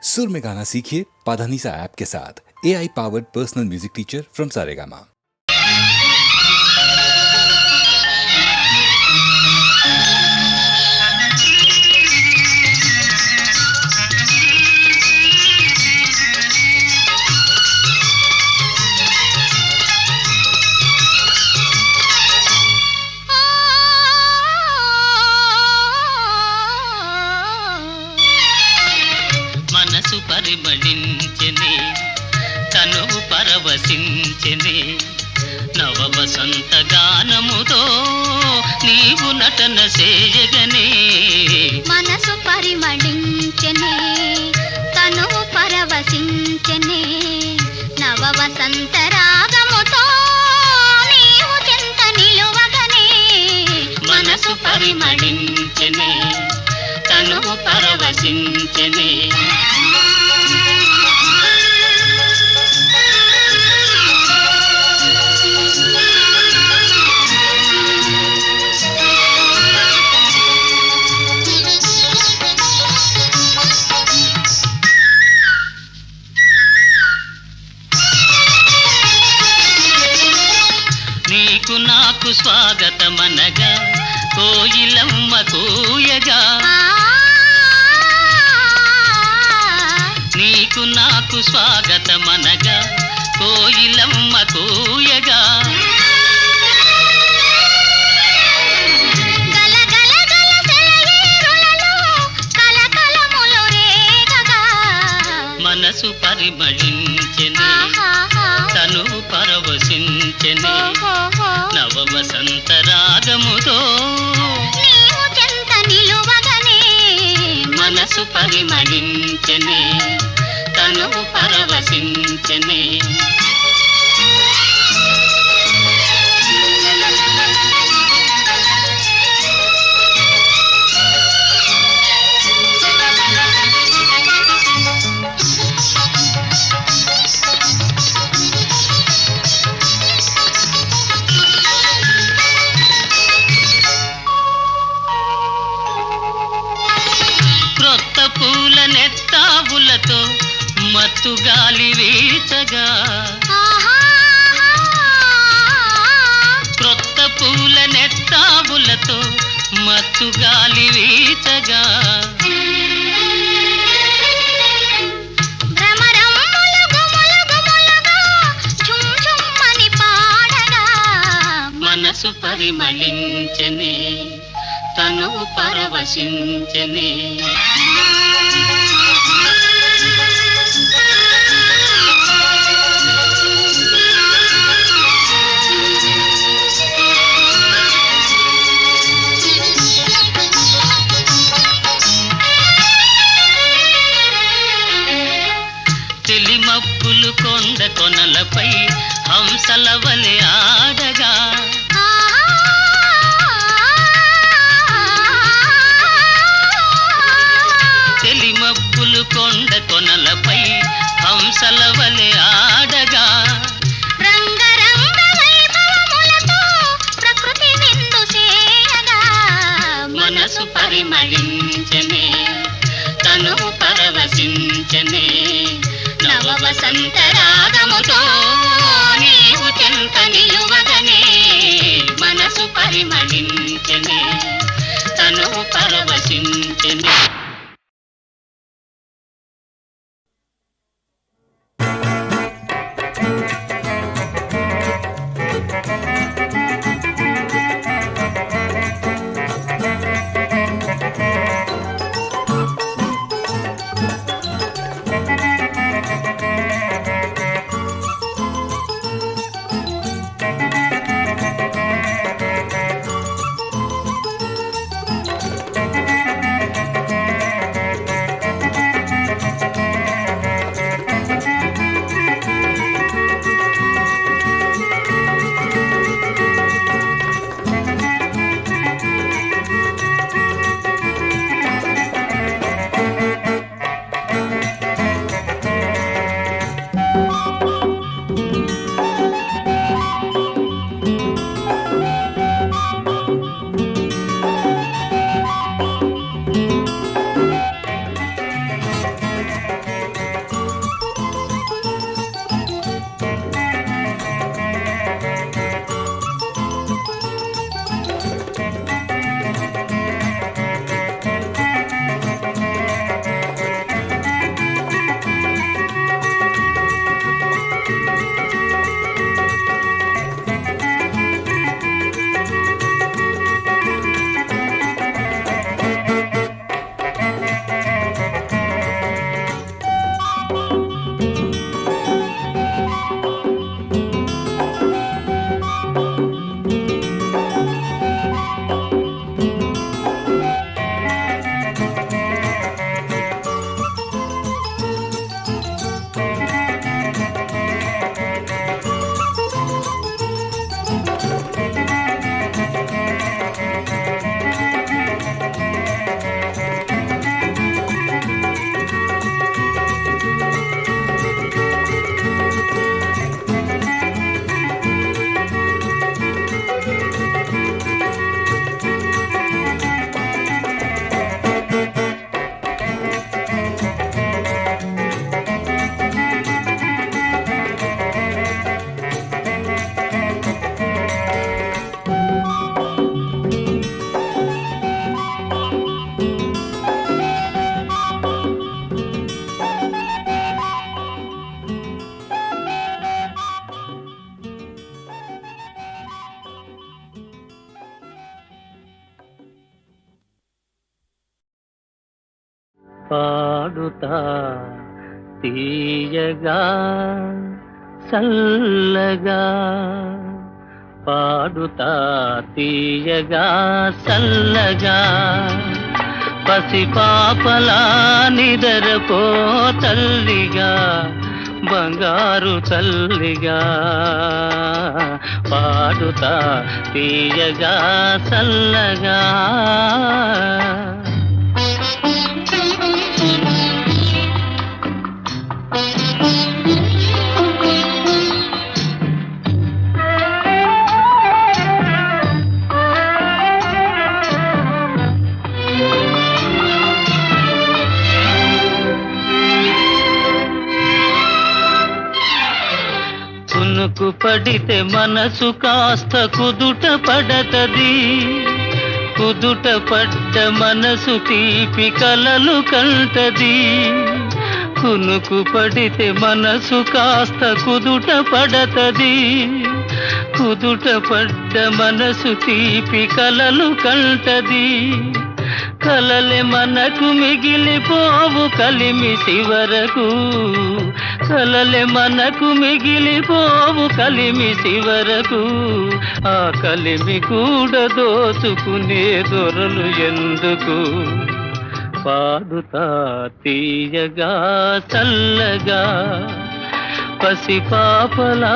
सुर में गाना सीखिए पाधानीसा ऐप के साथ। AI powered personal music teacher from Saregama. మనసు పరిమళించెనే తనువు పరవశించెనే నవ వసంత గానముతో నీవు నటన చేయగనే. మనసు పరిమళించెనే తనువు పరవశించెనే నవ వసంత రాగముతో నీవు చెంత నిలువగనే. మనసు పరిమళించెనే తనువు పరవశించెనే. నీకు నాకు స్వాగతమనగా కోయిలమ్మ కూయగా. నీకు నాకు స్వాగతమనగా కోయిలమ్మ కూయగా. మనసు పరిమళించెనే తనువు పరవశించెనే నవ వసంత రాగముతో నీవు చెంత నిలువగనే. మనసు పరిమళించెనే తనువు పరవశించెనే. క్రొత్త పూల నెత్తావులతో మత్తు గాలి వీచగా. క్రొత్త పూల నెత్తావులతో మత్తు గాలి వీచగా. మనసు పరిమళించెనే తనువు పరవశించెనే. తెలిమప్పులు కొండ కొనలపై హంసల వలె ఆడగా. తెలిమప్పులు కొండ కొనలపై హంసల వలె ఆడగా. రంగరంగ వైభవములతో ప్రకృతి విందు చేయగా. మనసు పరిమళించెనే తనువు పరవశించెనే నవ వసంత రాగముతో నీవు చెంత నిలువగనే. మనసు పరిమళించెనే తనువు పరవశించెనే. పాడుతా తీయగా చల్లగా పాడుతా తీయగా చల్లగా పసిపాపలా నిదరపో తల్లిగా బంగారు తల్లిగా పాడుతా తీయగా చల్లగా కునుకు పడితే మనసు కాస్త కుదుట పడతది కుదుట పడ్డ మనసు తీపి కలలు కంటది కునుకు పడితే మనసు కాస్త కుదుట పడతది కుదుట పడ్డ మనసు తీపి కలలు కంటది కలలే మనకు మిగిలిపోవు కలిమిసి వరకు కలలే మనకు మిగిలిపోవు కలిమిసి వరకు ఆ కలిమి కూడా దోచుకునే దొరలు ఎందుకు పాడుతా తీయగా చల్లగా పసిపాపలా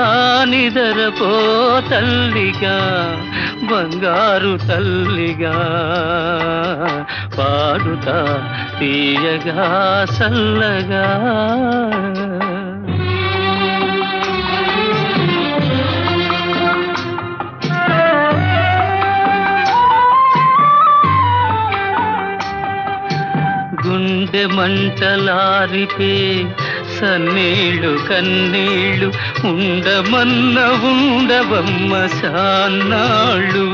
నిదరపో తల్లిగా బంగారు తల్లిగా పాడుతా తీయగా చల్లగా గుండె మంటలారిపే సన్నీళ్ళు కన్నీళ్ళు ఉండమన్న ఉండవమ్మ సాన్నాళ్ళు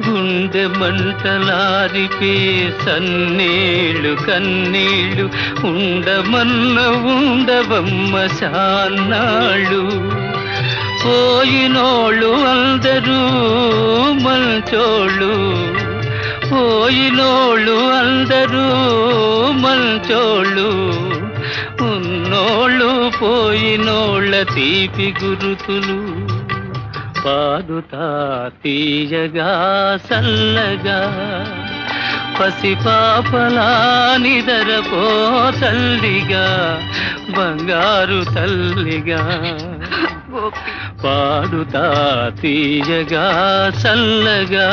గుండె మంటలారిపే సన్నీళ్ళు కన్నీళ్ళు ఉండమన్న ఉండవమ్మ సాన్నాళ్ళు పోయినోళ్ళు అందరూ మంచోళ్ళు పోయినోళ్ళు అందరూ మంచోళ్ళు ఉన్నోళ్ళు పోయినోళ్ళ తీపి గురుతులు పాడుతా తీయగా చల్లగా పసిపాపలా నిదరపో తల్లిగా బంగారు తల్లిగా పాడుతా తీయగా చల్లగా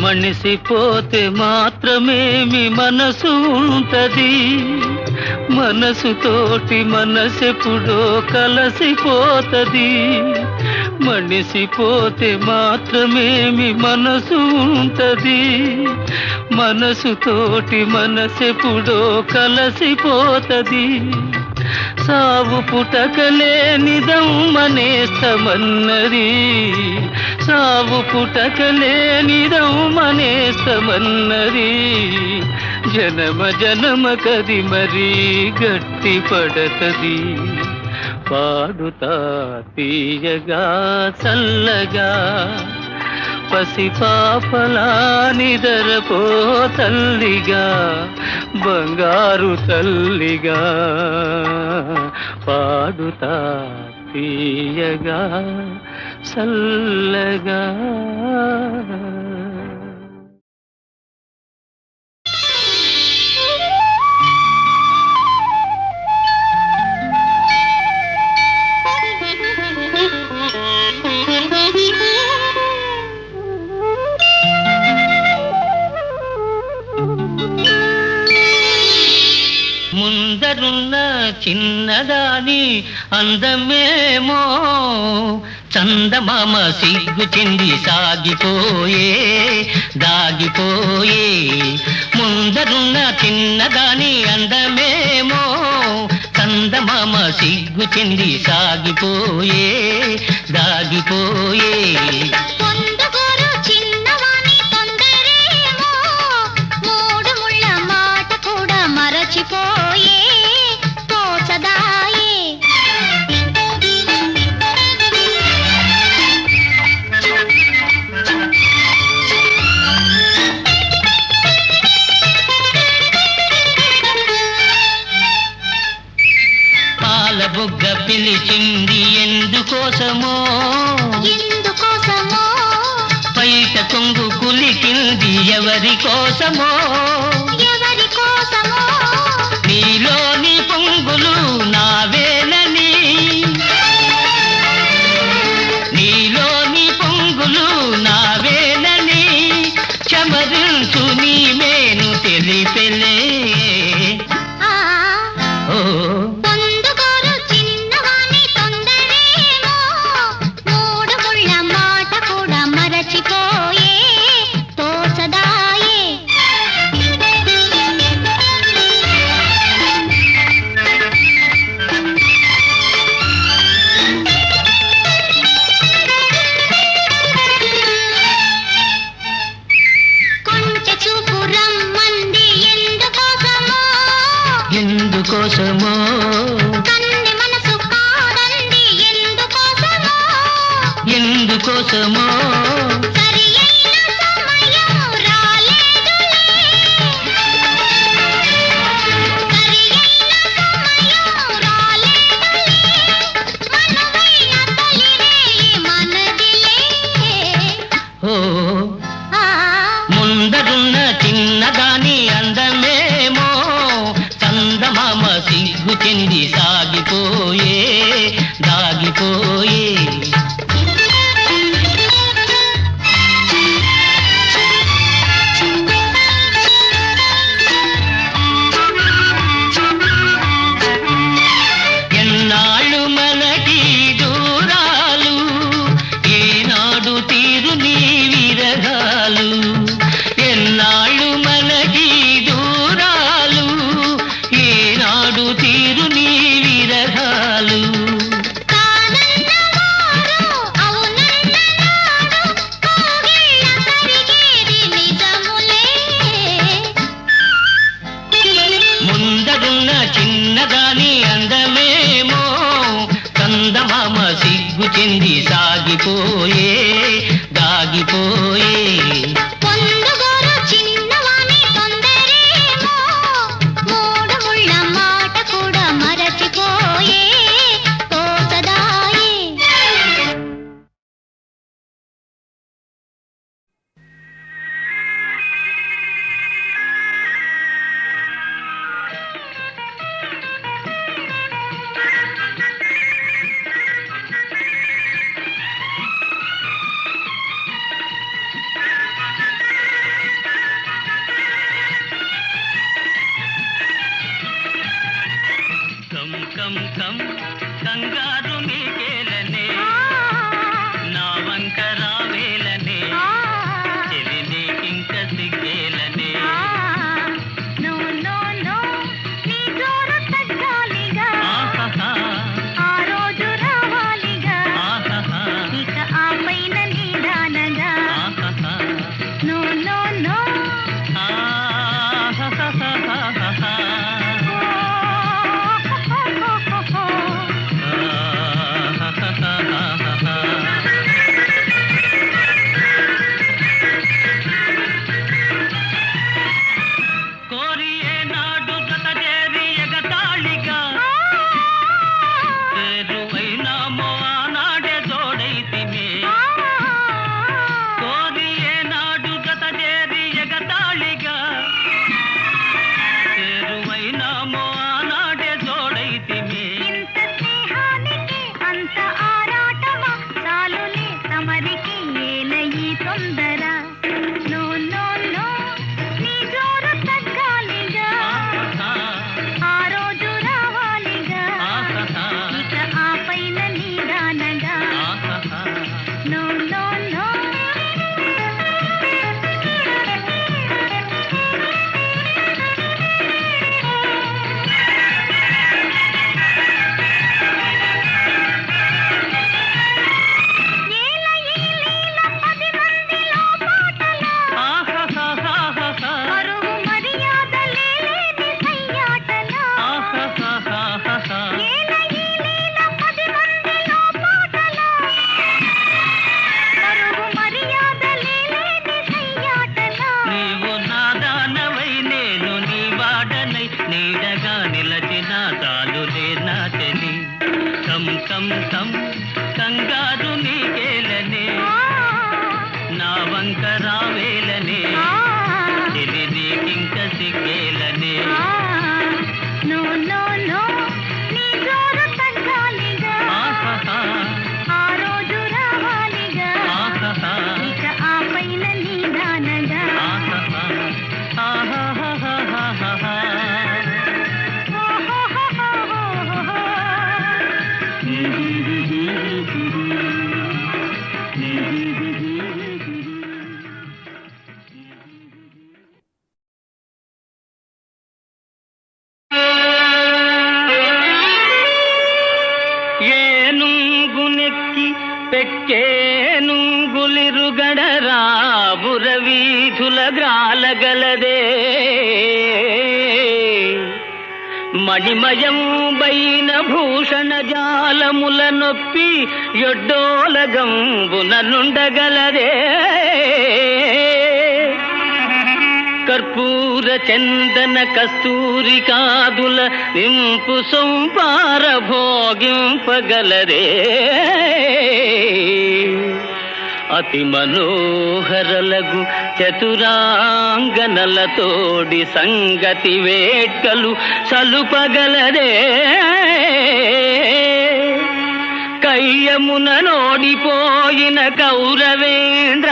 మనిసిపోతే మాత్రమేమి మనసు ఉంటది మనసుతోటి మనసెప్పుడో కలసిపోతది మనిసిపోతే మాత్రమేమి మనసు ఉంటది మనసుతోటి మనసెప్పుడో కలసిపోతది సావు పుటకలేనిదమ్మనేస్తమన్నది సావు పుటకలేనిదమ్మనేస్తమన్నది జనమ జనమ కది మరీ గట్టి పడతది పాడుతా తీయగా చల్లగా పసిపాపలా నిదరపో తల్లిగా బంగారు తల్లిగా పాడుతా తీయగా చల్లగా ముందరున్న చిన్నదాని అందమేమో చందమామ సిగ్గు చెంది సాగిపోయే దాగిపోయే ముందరున్న చిన్నదాని అందమేమో చందమామ సిగ్గు చెంది సాగిపోయే దాగిపోయే పొందుగోరు చిన్నవాని తొందరేమో మూడు ముళ్ళ మాట కూడా మరచిపోయే తోచదాయే పాల బుగ్గ పిలిచింది ఎందుకోసమో ఎందుకోసమో పైట కొంగు కులికింది ఎవరి కోసమో ఎవరి కోసమో నీలోని పొంగులు నావేనని నీలోని పొంగులు నావేనని చమరించు నీ మేను తెలిపెలే ఆ ఓ పొందుగోరు చిన్నవాని తొందరేమో మూడు ముళ్ళ మాట కూడా మరచిపోయే తోచదాయే కొంచె చూపు రమ్మంది ఎందుకోసమో ఎందుకోసమో కన్నె మనసు కాదంది ఎందుకోసమో ఎందుకోసమో సరి అయిన సమయం రాలేదులే సరి అయిన సమయం రాలేదులే మనువైన తొలి రేయి మనదిలే ఓ ఆ ముందరున్న చిన్నదాని అందమేమో చందమామ సిగ్గు చెంది సాగిపోయే దాగిపోయే ఎన్నాళ్ళు మనకి దూరాలు ఏనాడు తీరు నీ విరగాలు ఎన్నాళ్ళు మనకి దూరాలు ఏనాడు తీరు నీ విరగాలు కాదన్నవారు అవునన్ననాడు కోగిళ్ళ కరిగేది నిజములే ముందరున్న చిన్నదాని అందమేమో చందమామ సిగ్గు చెంది సాగిపోయే దాగిపోయే పొందుగోరు చిన్నవాని తొందరేమో మూడు ముళ్ళ మాట కూడా మరచిపోయే తోచదాయే కం కం కం కంగారు నీకేలనే నా వంక రావేలనే చెలి నీకింక సిగ్గేలనే నో నో నో నీ జోరు తగ్గాలిగా ఆహా ఆ రోజు రావాలిగా ఆహా ఇక ఆ పైన నీదానగా ఆహా నో నో నో కోరి ఏనాడు జత చేరి ఎగతాళిగా చేరువైనామో ఆనాడే జోడైతిమే కోరి ఏనాడు జత చేరి ఎగతాళిగా చేరువైనామో ఆనాడే జోడైతిమే ఇంత స్నేహానికి అంత ఆరాటమా చాలులే తమరికి ఏల ఈ తొందర నో నో నో నీ జోరు తగ్గాలిగా ఆ రోజు రావాలిగా ఇక ఆ పైన నీదానగా నో నో నో వంక రావేలనే తెలిదీకింక సిగ్గేలనే నో నో నో నీ జోరు తగ్గాలిగా ఆ రోజు రావాలిగా ఇక ఆ పైన నీదానగా ఏనుగునెక్కి పెక్కేనుగులిరుగడరా బురవీధుల గ్రాలగలదే మణిమయం బైన భూషణ జాలముల నొప్పి ఎడ్డోలగంబున నుండగలదే కర్పూర చందన కస్తూరి కాదుల నింపు సొంపార భోగింపగలరే అతి మనోహరలగు చతురాంగనలతోడి సంగతి వేట్కలు సలుపగలరే కయ్యమున నోడిపోయిన కౌరవేంద్ర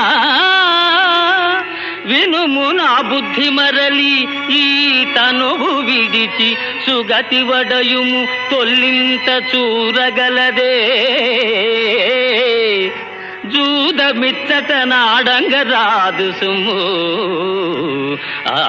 వినుము నా బుద్ధి మరలి ఈ తనువు విడిచి సుగతి వడయుము తొల్లింత చూరగలదే జూదమిచ్చట నాడంగ రాదు సుము ఆ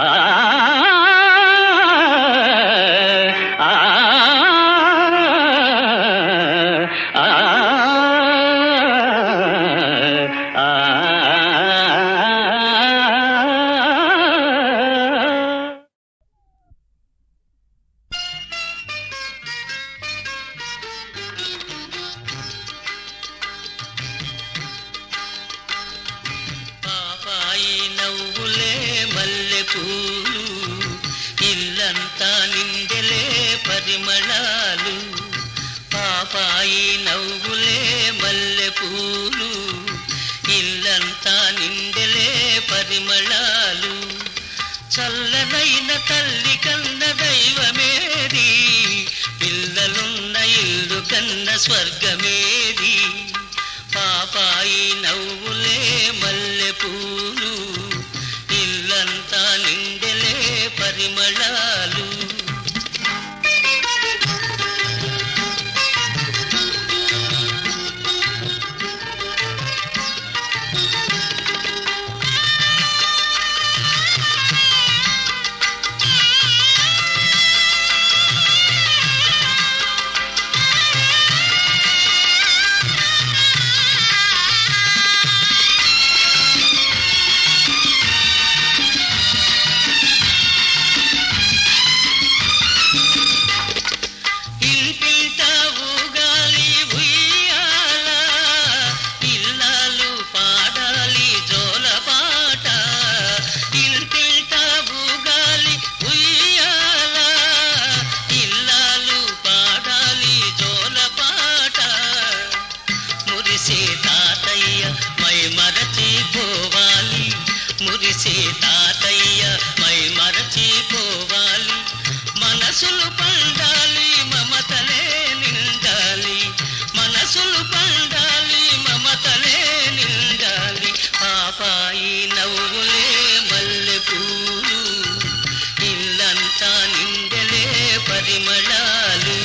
ఇల్లంతా నిండెలే పరిమళాలు పాపాయి నవ్వులే మల్లె పూలు ఇల్లంతా నిండెలే పరిమళాలు చల్లనైన తల్లి కన్న దైవమేది పిల్లలున్న ఇల్లు కన్న స్వర్గమేది పాపాయి నవ్వులే మల్లె పూలు ఇల్లంతా నిండెలే పరిమళాలు మురిసే తాతయ్య మై మరచిపోవాలి మనసులు పండాలి మమతలే నిండాలి మనసులు పండాలి మమతలే నిండాలి పాపాయి నవ్వులే మల్లె పూలు ఇల్లంతా నిండెలే పరిమళాలు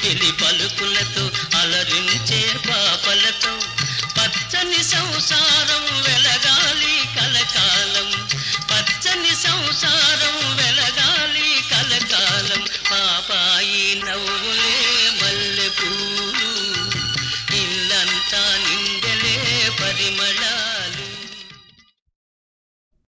గిలి పలుకులతో అలరించే పాపలతో పచ్చని సంసారం వెలగాలి కలకాలం